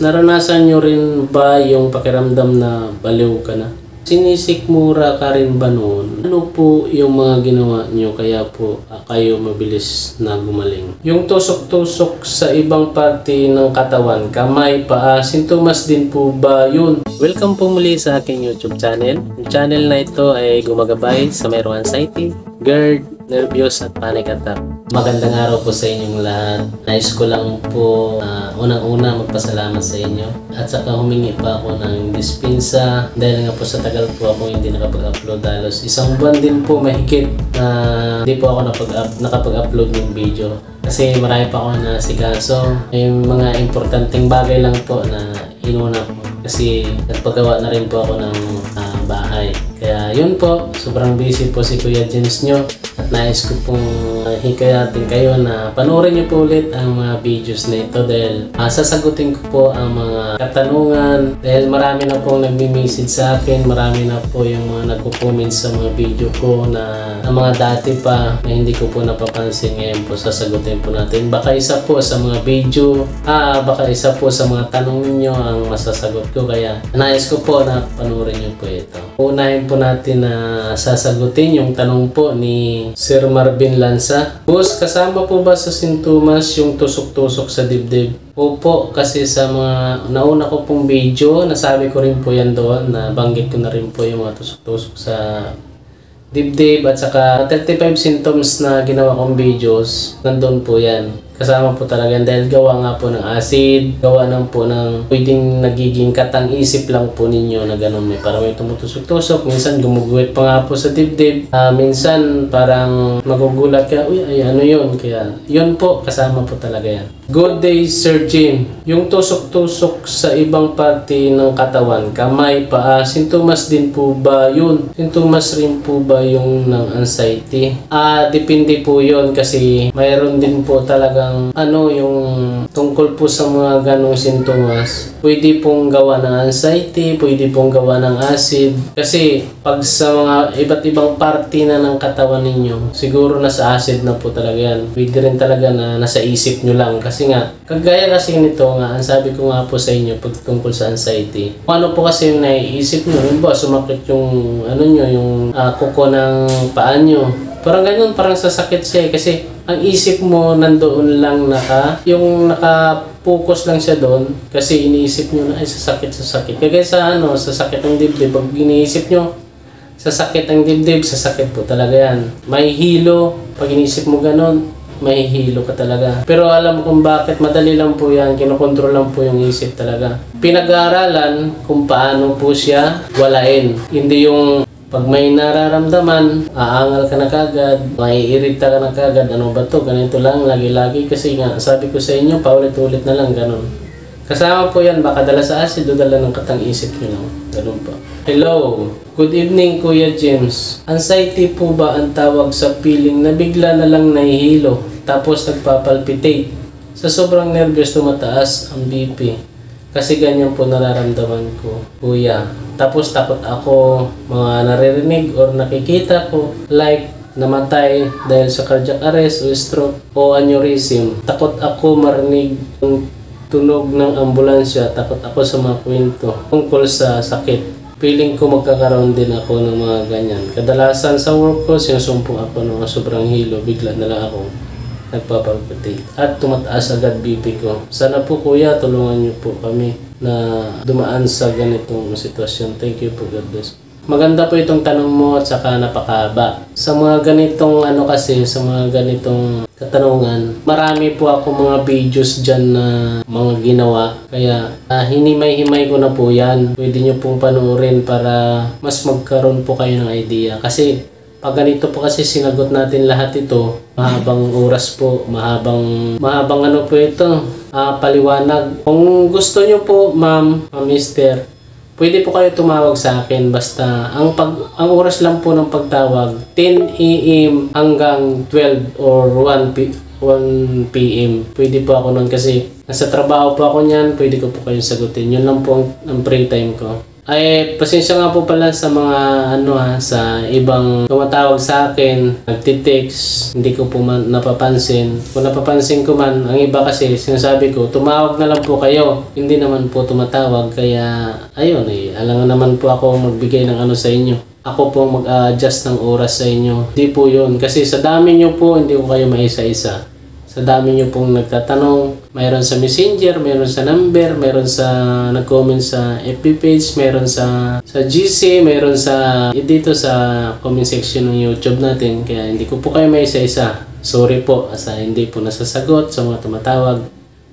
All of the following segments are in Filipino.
naranasan nyo rin ba yung pakiramdam na baliw ka na? Sinisikmura ka rin ba noon? Ano po yung mga ginawa nyo kaya po kayo mabilis na gumaling? Yung tusok-tusok sa ibang parte ng katawan, kamay, paa, sintomas din po ba yun? Welcome po muli sa aking YouTube channel. Yung channel na ito ay gumagabay sa mayroong anxiety, GERD, nervyos at panic attack. Magandang araw po sa inyong lahat. Nais ko lang po unang-una magpasalamat sa inyo at saka humingi pa ako ng dispensa dahil nga po sa tagal po ako hindi nakapag-upload halos isang buwan din po mahigit na hindi po ako nakapag-upload ng video kasi marami pa ako nasikaso. May mga importanteng bagay lang po na inuna po kasi nagpagawa na rin po ako ng bahay. Kaya yun po, sobrang busy po si Kuya James nyo at nais ko pong hikayatin kayo na panoorin nyo po ulit ang mga videos na ito dahil sasagutin ko po ang mga katanungan dahil marami na pong nagmi-message sa akin, marami na po yung mga nagko-comment sa mga video ko na mga dati pa na hindi ko po napapansin. Ngayon po sasagutin po natin. Baka isa po sa mga video, baka isa po sa mga tanong ninyo ang masasagot ko kaya nais ko po na panoorin nyo po ito. Unahin po natin na sasagutin yung tanong po ni Sir Marvin Lanza. Boss, kasama po ba sa sintomas yung tusok-tusok sa dibdib? Opo, kasi sa mga nauna ko pong video, nasabi ko rin po yan doon, na banggit ko na rin po yung mga tusok-tusok sa dibdib at saka 35 symptoms na ginawa kong videos, nandun po yan. Kasama po talaga yan dahil gawa nga po ng acid, gawa ng po ng pwedeng nagiging katang-isip lang po ninyo na gano'n. May parang may tumutusok-tusok, minsan gumuguhit pa nga po sa dibdib, minsan parang magugulat ka, uy, ay ano yun? Kaya yun po, kasama po talaga yan. Good day, Sir Jim. Yung tusok-tusok sa ibang parte ng katawan, kamay, paa, sintomas din po ba yun? Sintomas rin po ba yung ng anxiety? Depende po yun kasi mayroon din po talagang yung tungkol po sa mga ganong sintomas. Pwede pong gawa ng anxiety, pwede pong gawa ng acid. Kasi pag sa mga iba't ibang parte na ng katawan ninyo, siguro nasa acid na po talaga yan. Pwede rin talaga na nasa isip nyo lang. Kasi nga, kagaya kasi nito nga, ang sabi ko nga po sa inyo pag tungkol sa anxiety. Kung ano po kasi yung naiisip nyo, yun ba, sumakit yung yung kuko ng paa nyo. Parang ganyan, parang sasakit siya kasi ang isip mo nandoon lang naka-focus lang siya doon kasi iniisip nyo na ay sasakit. Kaya sa sasakit ng dibdib, pag iniisip nyo, sasakit ang dibdib, sasakit po talaga yan. May hilo, pag iniisip mo ganun, may hilo ka talaga. Pero alam mo kung bakit, madali lang po yan, kinokontrol lang po yung isip talaga. Pinag-aaralan kung paano po siya walain. Hindi yung pag may nararamdaman, aangal ka na kagad, maiirita ka na kagad, ano ba to, ganito lang, lagi-lagi kasi nga, sabi ko sa inyo, paulit-ulit na lang, ganun. Kasama po yan, baka dala sa acid o dala ng katang-isip nyo lang, ganun pa. Hello, good evening Kuya James. Anxiety po ba ang tawag sa feeling na bigla na lang nahihilo, tapos nagpapalpitate? Sa sobrang nervyos tumataas ang BP. Kasi ganyan po nararamdaman ko, Kuya. Tapos takot ako mga naririnig or nakikita ko like namatay dahil sa cardiac arrest o stroke o aneurysm. Takot ako marinig yung tunog ng ambulansya. Takot ako sa mga kwento tungkol sa sakit. Feeling ko magkakaroon din ako ng mga ganyan. Kadalasan sa work ko, sinusumpong ako ng sobrang hilo. Bigla na lang ako nagpapalpitate at tumataas agad BP ko. Sana po Kuya, tulungan niyo po kami na dumaan sa ganitong sitwasyon. Thank you po, God bless. Maganda po itong tanong mo at saka napakahaba. Sa mga ganitong sa mga ganitong katanungan, marami po ako mga videos dyan na mga ginawa. Kaya hinimay-himay ko na po yan. Pwede nyo pong panoorin para mas magkaroon po kayo ng idea. Kasi pag ganito po kasi sinagot natin lahat ito, mahabang oras po, mahabang po ito, paliwanag. Kung gusto nyo po, ma'am, mister, pwede po kayo tumawag sa akin. Basta, ang oras lang po ng pagtawag, 10 AM hanggang 12 or 1 PM. Pwede po ako nun kasi nasa trabaho po ako niyan, pwede ko po kayong sagutin. Yun lang po ang free time ko. Ay, pasensya nga po pala sa mga sa ibang tumatawag sa akin, nagtitext, hindi ko po napapansin. Kung napapansin ko man, ang iba kasi sinasabi ko, tumawag na lang po kayo. Hindi naman po tumatawag, kaya ayun alangan naman po ako magbigay ng sa inyo. Ako po mag-adjust ng oras sa inyo. Hindi po yun, kasi sa dami nyo po, hindi ko kayo maisa-isa. Sa dami nyo pong nagtatanong, mayroon sa Messenger, mayroon sa number, mayroon sa nag-comment sa FB page, mayroon sa GC, mayroon sa dito sa comment section ng YouTube natin. Kaya hindi ko po kayo may isa-isa. Sorry po, asa hindi po nasasagot sa mga tumatawag.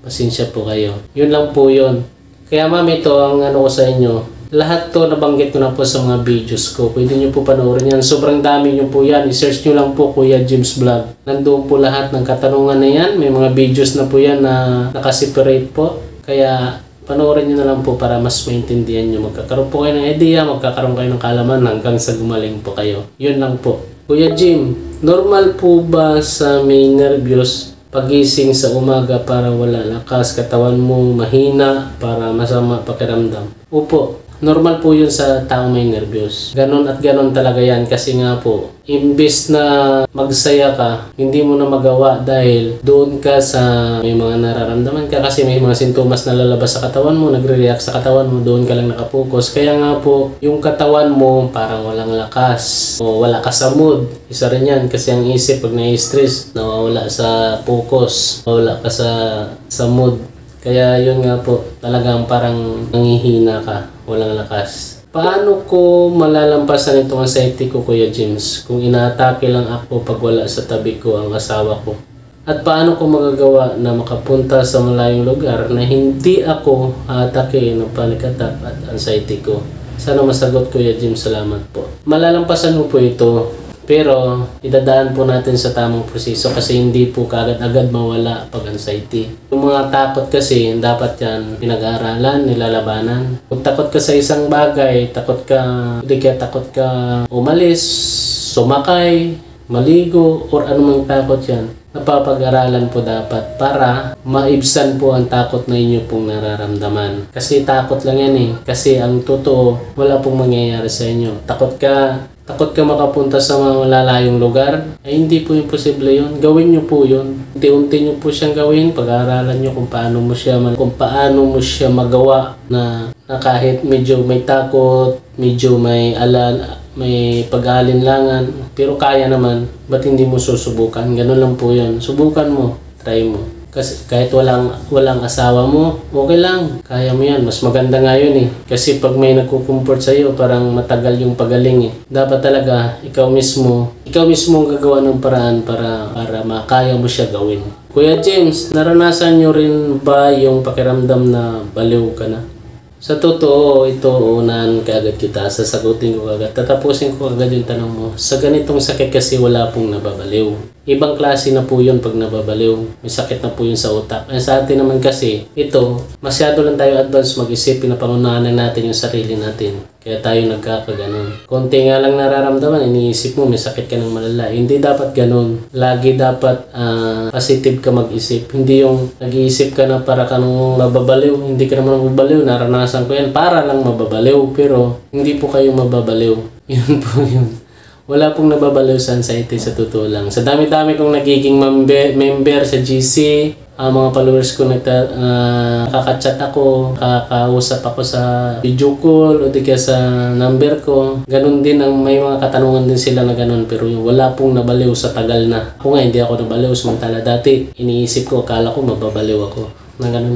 Pasensya po kayo. Yun lang po yun. Kaya ma'am, ito ang ko sa inyo. Lahat to nabanggit ko na po sa mga videos ko. Pwede nyo po panoorin yan. Sobrang dami nyo po yan. I-search nyo lang po Kuya James Vlog. Nandoon po lahat ng katanungan na yan. May mga videos na po yan na nakaseparate po. Kaya panoorin nyo na lang po para mas maintindihan nyo. Magkakaroon po kayo ng idea, magkakaroon kayo ng kalaman hanggang sa gumaling po kayo. Yun lang po. Kuya Jim, normal po ba sa may nervyos pagising sa umaga para wala lakas, katawan mo mahina, para masama pakiramdam? Opo. Normal po yun sa taong may nervyos. Ganon at ganon talaga yan kasi nga po, imbes na magsaya ka, hindi mo na magawa dahil doon ka sa may mga nararamdaman ka kasi may mga sintomas na lalabas sa katawan mo, nagre-react sa katawan mo, doon ka lang nakapokus. Kaya nga po, yung katawan mo parang walang lakas o wala ka sa mood. Isa rin yan kasi ang isip pag na-stress, nawawala sa focus, nawawala ka sa mood. Kaya yun nga po, talagang parang nanghihina ka, walang lakas. Paano ko malalampasan itong anxiety ko, Kuya James, kung inaatake lang ako pag wala sa tabi ko ang asawa ko? At paano ko magagawa na makapunta sa malayong lugar na hindi ako aatake ng panic attack at anxiety ko? Sana masagot, Kuya James, salamat po. Malalampasan mo po ito. Pero, idadaan po natin sa tamang proseso kasi hindi po kaagad-agad mawala pag anxiety. Yung mga takot kasi, dapat yan pinag-aaralan, nilalabanan. Kung takot ka sa isang bagay, takot ka umalis, sumakay, maligo, or anumang takot yan, napapag-aralan po dapat para maibsan po ang takot na inyo pong nararamdaman. Kasi takot lang yan Kasi ang totoo, wala pong mangyayari sa inyo. Takot ka makapunta sa mga malalayong lugar, ay hindi po imposible yun. Gawin nyo po yun. Unti-unti nyo po siyang gawin. Pag-aaralan nyo kung paano mo siya magawa na kahit medyo may takot, medyo may may pag-aalinlangan, pero kaya naman, ba't hindi mo susubukan? Ganun lang po yun. Subukan mo, try mo. Kasi kahit walang asawa mo, okay lang. Kaya mo yan. Mas maganda nga yun Kasi pag may nagkukumport sa'yo, parang matagal yung pagaling Dapat talaga, ikaw mismo ang gagawa ng paraan para makaya mo siya gawin. Kuya James, naranasan nyo rin ba yung pakiramdam na baliw ka na? Sa totoo, ito unahan kaagad kita. Sasagutin ko agad. Tatapusin ko agad yung tanong mo. Sa ganitong sakit kasi wala pong nababaliw. Ibang klase na po yun pag nababaliw. May sakit na po yun sa utak. Sa atin naman kasi, ito, masyado lang tayo advance mag-isip. Pinapangunahan na natin yung sarili natin. Kaya tayo nagkakaganon. Konti nga lang nararamdaman, iniisip mo may sakit ka ng malala. Hindi dapat ganon. Lagi dapat positive ka mag-isip. Hindi yung nag-iisip ka na para ka nang mababaliw. Hindi ka naman mababaliw. Naranasan ko yan para lang mababaliw. Pero hindi po kayo mababaliw. Yun po yun. Wala pong nababaliw sa anxiety sa totoo lang. Sa dami-dami kong nagiging member sa GC, mga followers ko nakaka-chat ako, nakakausap ako sa video call o di kaya sa number ko. Ganon din may mga katanungan din sila na ganon pero wala pong nabaliw sa tagal na. Ako nga hindi ako nabaliw samantala dati iniisip ko, akala ko mababaliw ako. Na ganon.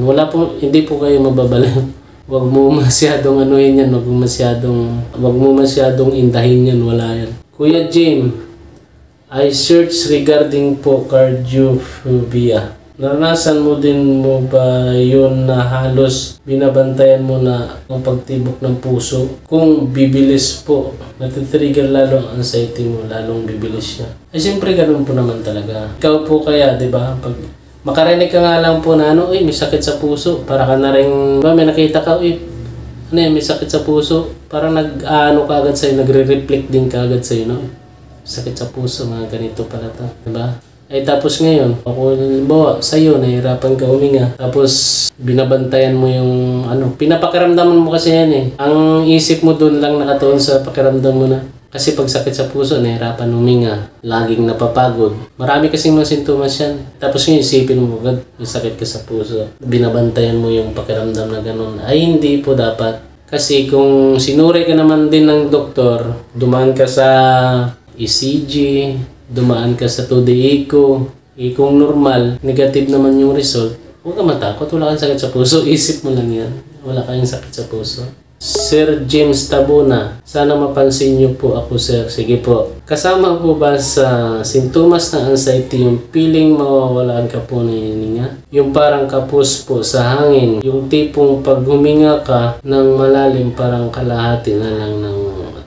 Hindi po kayo mababaliw. Huwag mo masyadong yan, huwag mo masyadong indahin yan, wala yan. Kuya Jim, I searched regarding po cardiophobia. Naranasan mo din mo ba yun na halos binabantayan mo na ang pagtibok ng puso? Kung bibilis po, natitrigger lalo ang anxiety mo, lalong bibilis siya. Ay siyempre ganun po naman talaga. Ikaw po kaya, di ba? Pag makarinig ka nga lang po na may sakit sa puso, para ka na rin, may nakita ka, may sakit sa puso, parang ka agad sa'yo, nagre-reflect din ka agad sa'yo, sakit sa puso, mga ganito pala to, diba? Ay tapos ngayon, ako halimbawa sa'yo, nahihirapan ka huminga. Tapos binabantayan mo yung pinapakiramdaman mo kasi yan eh. Ang isip mo doon lang nakatuon sa pakiramdam mo na. Kasi pag sakit sa puso, nahihirapan huminga. Laging napapagod. Marami kasing mga sintomas yan. Tapos ngayon isipin mo agad, may sakit ka sa puso. Binabantayan mo yung pakiramdam na ganun. Ay hindi po dapat. Kasi kung sinuri ka naman din ng doktor, dumaan ka sa ECG, dumaan ka sa 2D echo, kung normal, negative naman yung result, huwag ka matakot, wala kang sakit sa puso, isip mo lang yan, wala kang sakit sa puso. Sir James Tabuna, sana mapansin niyo po ako sir. Sige po. Kasama po ba sa sintomas ng anxiety yung feeling mawawalaan ka po ng hininga? Yung parang kapos po sa hangin, yung tipong pag huminga ka ng malalim parang kalahati na lang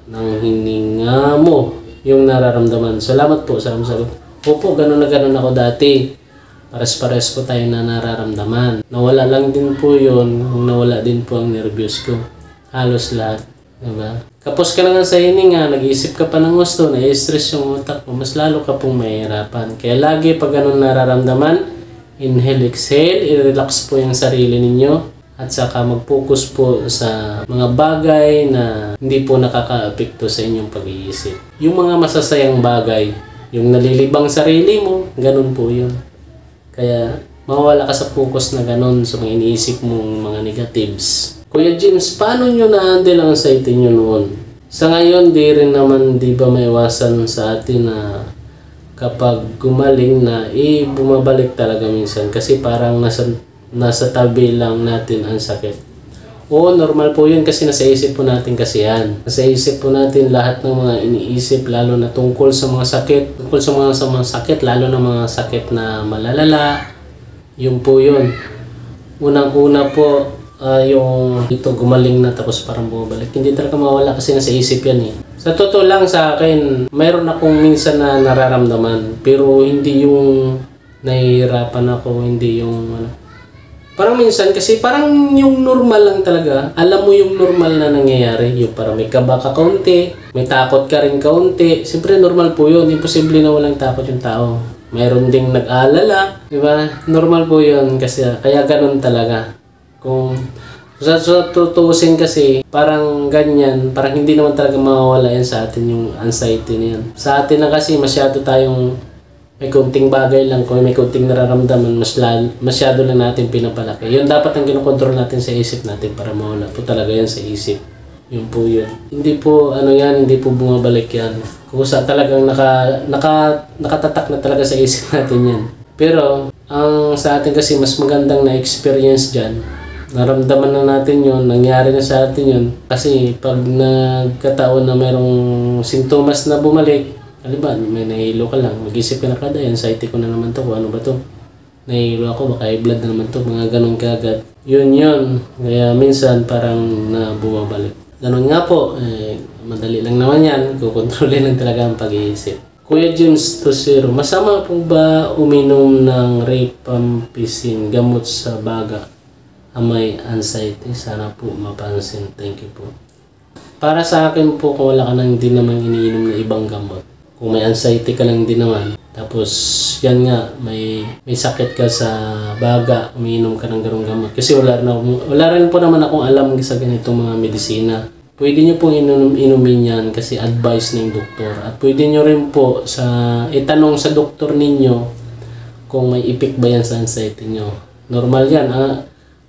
ng hininga mo yung nararamdaman. Salamat po sa sagot. Opo, ganun na ganun ako dati. Pares-pares po tayo na nararamdaman. Nawala lang din po yun, nawala din po ang nervyos ko. Halos lahat. Diba? Kapos ka na nga sa hininga, nag-iisip ka pa ng gusto, na-stress yung utak mo, mas lalo ka pong mahihirapan. Kaya lagi pag ganun nararamdaman, inhale, exhale, i-relax po yung sarili ninyo. At saka mag-focus po sa mga bagay na hindi po nakaka-apekto sa inyong pag-iisip. Yung mga masasayang bagay, yung nalilibang sarili mo, ganun po yun. Kaya mawawala ka sa focus na ganun sa mga iniisip mong mga negatives. Kuya James, paano nyo na-handle ang anxiety nyo noon? Sa ngayon, di ba maiwasan sa atin na kapag gumaling na, bumabalik talaga minsan. Kasi parang nasa tabi lang natin ang sakit. Oo, normal po yun kasi nasa isip po natin kasi yan. Nasa isip po natin lahat ng mga iniisip, lalo na tungkol sa mga sakit. Tungkol sa mga sakit, lalo na mga sakit na malalala. Yun po yun. Unang-una po, yung ito gumaling na tapos parang bumabalik. Hindi talaga mawala kasi nasa isip yan eh. Sa totoo lang sa akin, mayroon akong minsan na nararamdaman. Pero hindi yung nahihirapan ako, hindi yung parang minsan kasi parang yung normal lang talaga. Alam mo yung normal na nangyayari. Yung parang may kaba ka kaunti, may takot ka rin kaunti. Siyempre normal po yun. Imposible na walang takot yung tao. Mayroon ding nag-aalala. Diba? Normal po yun kasi kaya ganun talaga. Kung sa tutuusin kasi parang ganyan, parang hindi naman talaga mawawala yan sa atin yung anxiety na yan. Sa atin na kasi masyado tayong may kunting bagay lang, kung may kunting nararamdaman, masyado lang natin pinapalaki. Yun dapat ang kinokontrol natin sa isip natin para mawala po talaga yan sa isip. Yun po yun. Hindi po hindi po bumabalik yan. Kusa talagang nakatatak na talaga sa isip natin yan. Pero ang sa atin kasi mas magandang na experience dyan. Naramdaman na natin yun, nangyari na sa atin yun. Kasi pag nagkataon na mayroong sintomas na bumalik, halimbawa may nahihilo ka lang, mag-isip ka na kada, anxiety ko na naman to, ano ba to? Nahihilo ako, baka i-blood na naman to, mga ganun kagad. Yun. Kaya minsan parang na bumabalik. Ganun nga po, madali lang naman yan, kukontrolin lang talaga ang pag-iisip. Kuya James Tosero, masama po ba uminom ng rifampicin, gamot sa baga? May anxiety, sana po mapansin. Thank you po. Para sa akin po, kung wala ka nang din naman iniinom na ibang gamot, kung may anxiety ka lang din naman, tapos yan nga, may sakit ka sa baga, umiinom ka ng ganong gamot. Kasi wala rin po naman akong alam sa ganitong mga medisina. Pwede nyo pong inumin yan kasi advice ng doktor. At pwede nyo rin po itanong sa doktor ninyo kung may effect ba yan sa anxiety nyo. Normal yan.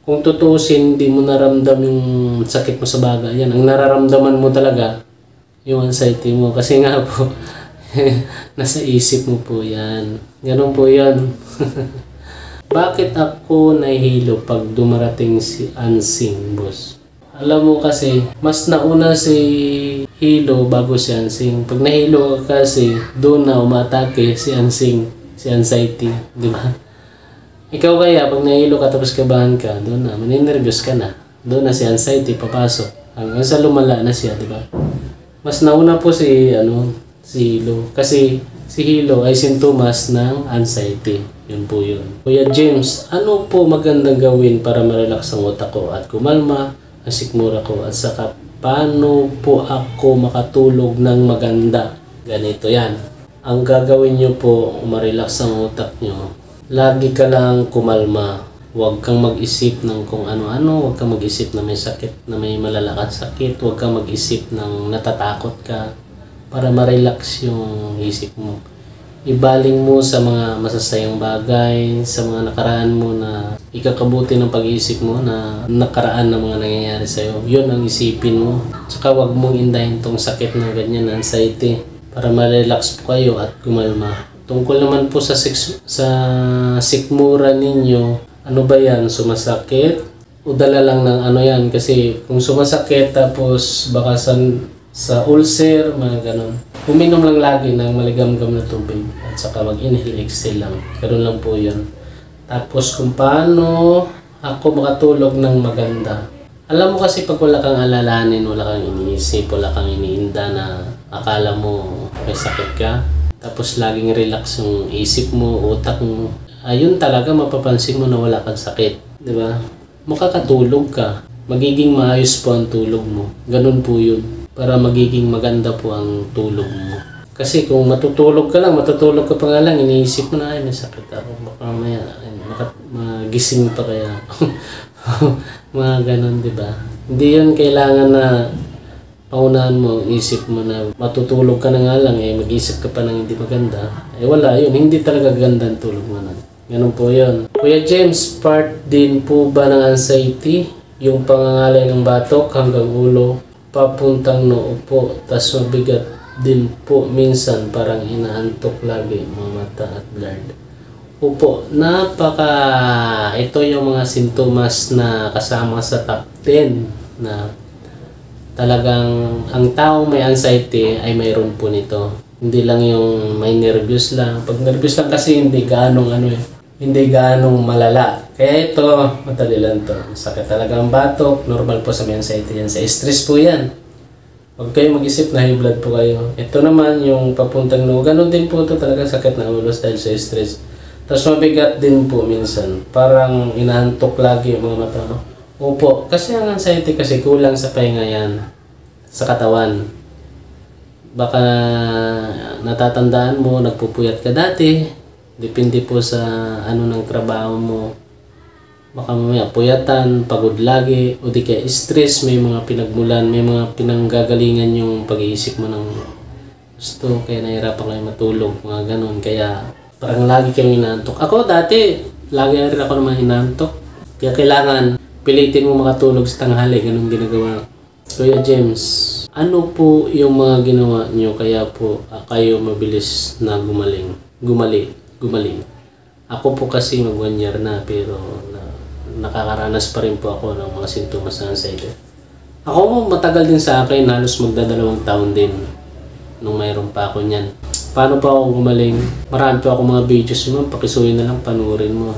Kung tutuusin, hindi mo naramdam yung sakit mo sa baga. Yan, ang nararamdaman mo talaga, yung anxiety mo. Kasi nga po, nasa isip mo po yan. Ganun po yan. Bakit ako nahihilo pag dumarating si Ansing, boss? Alam mo kasi, mas nauna si Hilo bago si Ansing. Pag nahilo ka kasi, doon na umatake si Ansing, si anxiety. Di ba? Ikaw kaya, pag nahilo ka tapos kabahan ka, doon na, maninervyos ka na. Doon na si anxiety papasok. Hanggang sa lumala na siya, di ba? Mas nauna po si Hilo. Kasi si Hilo ay sintomas ng anxiety. Yun po yun. Kuya James, ano po magandang gawin para ma-relax ang utak ko at kumalma ang sikmura ko? At saka, paano po ako makatulog ng maganda? Ganito yan. Ang gagawin nyo po, ma-relax ang utak nyo. Lagi ka lang kumalma. Huwag kang mag-isip ng kung ano-ano. Huwag kang mag-isip na may sakit, na may malalakang sakit. Huwag kang mag-isip ng natatakot ka para ma-relax yung isip mo. Ibaling mo sa mga masasayang bagay, sa mga nakaraan mo na ikakabuti ng pag-iisip mo na nakaraan na mga nangyayari sa'yo. Yun ang isipin mo. Tsaka huwag mong indahin tong sakit na ganyan, anxiety, para ma-relax po kayo at kumalma. Tungkol naman po sa sikmura ninyo, ano ba yan? Sumasakit? O dala lang ng ano yan? Kasi kung sumasakit tapos baka sa ulcer, mga ganun. Uminom lang lagi ng maligamgam na tubig at saka mag-inhale, exhale lang. Ganun lang po yun. Tapos kung paano ako makatulog ng maganda. Alam mo kasi pag wala kang alalahanin, wala kang iniisip, wala kang iniinda na akala mo may sakit ka. Tapos laging relax yung isip mo, utak mo. Ayun talaga mapapansin mo na wala kang sakit. Di ba? Makakatulog ka. Magiging maayos po ang tulog mo. Ganun po yun. Para magiging maganda po ang tulog mo. Kasi kung matutulog ka pa nga lang, iniisip mo na, ay may sakit ako. Baka mamaya, magising pa kaya. Mga ganun, di ba? Hindi yun kailangan na paunahan mo, isip mo na matutulog ka na nga lang, mag-isip ka pa ng hindi maganda. Wala yun, hindi talaga ganda ang tulog mo na. Ganun po yun. Kuya James, part din po ba ng anxiety? Yung pangangalay ng batok hanggang ulo, papuntang noo po, tas mabigat din po minsan, parang inaantok lagi, mga mata at blurred. Opo, ito yung mga sintomas na kasama sa top 10 na talagang ang taong may anxiety ay mayroon po nito. Hindi lang yung may nervous lang. Pag nervous lang kasi hindi gaanong malala. Kaya ito, madali lang to. Sakit talaga ang batok, normal po sa may anxiety yan. Sa stress po yan. Huwag kayo mag-isip na high blood po kayo. Ito naman yung papuntang noo. Ganon din po ito talaga, sakit na ulo dahil sa stress. Tapos mabigat din po minsan. Parang inaantok lagi yung mga mata. Opo, kasi ang anxiety kasi kulang sa pahinga yan sa katawan. Baka natatandaan mo, nagpupuyat ka dati. Depende po sa ng trabaho mo. Baka mamaya puyatan, pagod lagi, o di kaya stress, may mga pinagmulan, may mga pinanggagalingan yung pag-iisip mo ng gusto, kaya nahirapan kayo matulog, mga ganun. Kaya parang lagi kayong inaantok. Ako dati, lagi rin ako naman inaantok. Kaya kailangan pilitin mo makatulog sa tanghali, ganun ginagawa. Kuya James, ano po yung mga ginawa nyo kaya po kayo mabilis na gumaling? Ako po kasi mag 1 year na, pero nakakaranas pa rin po ako ng mga sintomas ng anxiety. Ako matagal din sa akin, halos magdadalawang taon din nung mayroon pa ako niyan. Paano pa ako gumaling? Marami pa ako mga videos mo, pakisuhin na lang, panuorin mo.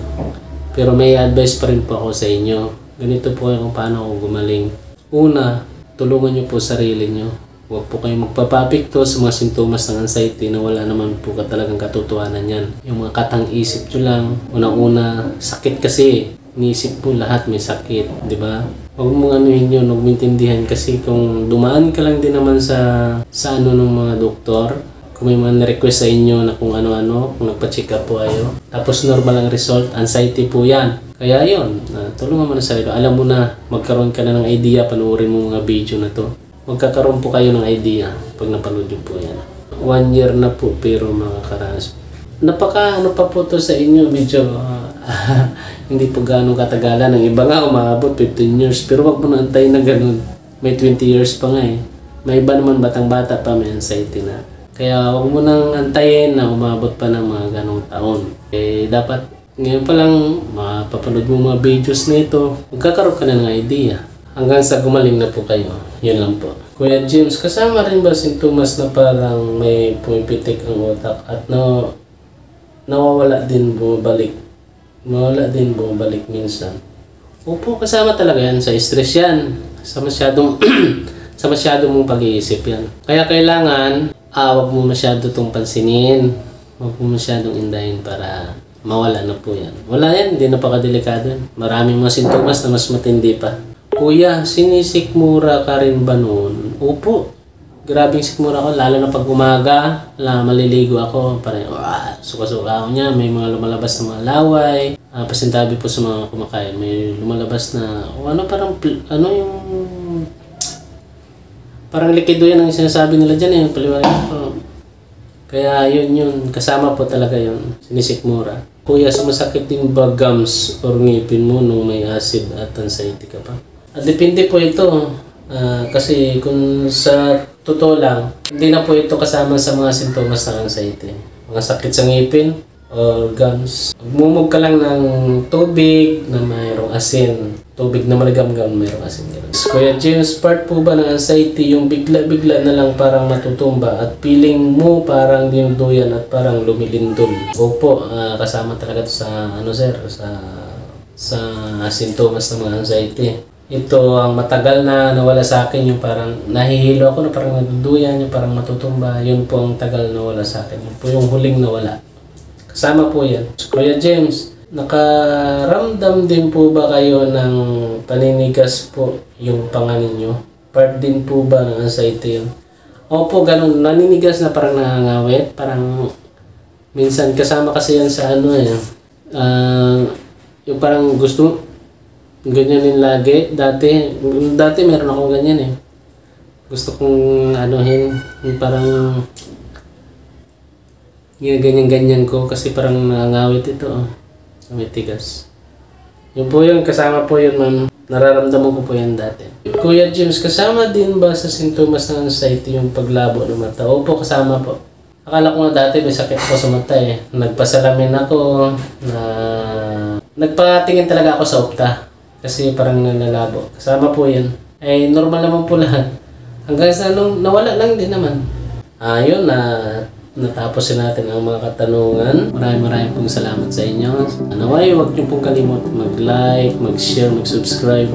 Pero may advice pa rin po ako sa inyo. Ganito po kung paano ako gumaling. Una, tulungan nyo po sarili nyo. Huwag po kayong magpapapikto sa mga sintomas ng anxiety na wala naman po talagang katotohanan yan. Yung mga katang isip nyo lang, unang-una, sakit kasi. Iniisip po lahat may sakit, di ba? Huwag mong anuhin yun, huwag maintindihan kasi kung dumaan ka lang din naman sa ng mga doktor, kung may mga request sa inyo na kung ano-ano, kung nagpa-check up po kayo, tapos normal ang result, anxiety po yan. Kaya yun, tulungan mo na sarili. Alam mo na, magkaroon ka na ng idea, panoorin mo mga video na to. Magkakaroon po kayo ng idea pag napanood nyo po yan. 1 year na po, pero mga karanas. Pa po to sa inyo, medyo hindi po ganong katagalan. Ang iba nga umabot 15 years, pero wag mo na antayin na ganun. May 20 years pa nga eh. May iba naman batang-bata pa may anxiety na. Kaya wag mo nang antayin na umabot pa ng mga ganong taon. Dapat ngayon pa lang mapapanood mo mga videos na ito, magkakaroon ka na ng idea. Hanggang sa gumaling na po kayo. Yun lang po. Kuya James, kasama rin ba sintomas na parang may pumipitik ang utak at nawawala din bumabalik? Mawala din bumabalik minsan. Opo, kasama talaga yan sa stress yan. Sa masyadong mong pag-iisip yan. Kaya kailangan, wag mo masyado itong pansinin. Wag mo masyadong indahin para mawala na po yan. Wala yan, hindi napakadelikado yan. Maraming mga sintomas na mas matindi pa. Kuya, sinisikmura ka rin ba noon? Opo, Grabing sikmura ko, lalo na pag umaga, maliligo ako, parang suka-suka ako niya, may mga lumalabas na mga laway, pasintabi po sa mga kumakain, may lumalabas na, parang likido yan ang sinasabi nila dyan paliwanag po. Kaya yun, kasama po talaga yun, sinisikmura. Kuya, sumasakit din ba gums or ngipin mo nung may acid at anxiety ka pa? Depende po ito. Kasi kung sa totoo lang, hindi na po ito kasama sa mga sintomas ng anxiety. Mga sakit sa ngipin or gums. Magmumog ka lang ng tubig na mayroong asin. Tubig na maligamgam mayroong asin. Kuya James, part po ba ng anxiety yung bigla-bigla na lang parang matutumba at feeling mo parang dinuduyan at parang lumilindol? Opo, kasama talaga ito sa sa sintomas ng mga anxiety. Ito ang matagal na nawala sa akin, yung parang nahihilo ako na parang naduduyan, yung parang matutumba. Yun po ang tagal na nawala sa akin. Yun po yung huling nawala. Kasama po yan. Kuya James, nakaramdam din po ba kayo ng paninigas po yung panga ninyo? Part din po ba ng anxiety yun? Opo, ganun. Naninigas na parang nangangawit. Parang minsan kasama kasi yan sa yung parang gusto ganyanin lagi. Dati meron akong ganyan Gusto kong yung parang ganyan ko kasi parang nangangawit ito. May tigas. Yun po yun, kasama po yun, ma'am. Nararamdaman ko po yan dati. Kuya James, kasama din ba sa sintomas ng anxiety yung paglabo ng mata? Opo, kasama po. Akala ko nga dati may sakit ako sa mata Nagpasalamin ako nagpatingin talaga ako sa opta. Kasi parang nalalabo. Kasama po yan. Normal naman po lahat. Hanggang sa nawala lang din naman. Yun natapos natin ang mga katanungan. Maraming pong salamat sa inyo. Naway, huwag niyo pong kalimot mag-like, mag-share, mag-subscribe.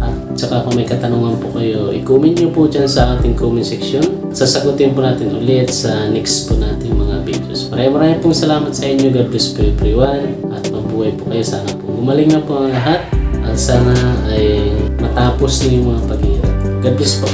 At saka kung may katanungan po kayo, i-comment niyo po dyan sa ating comment section. Sasagutin po natin ulit sa next po natin mga videos. Maraming pong salamat sa inyo. God bless po everyone. At mabuhay po kayo. Sana po gumaling na po ang lahat. At sana ay matapos niyo yung mga paghihirap. God bless po.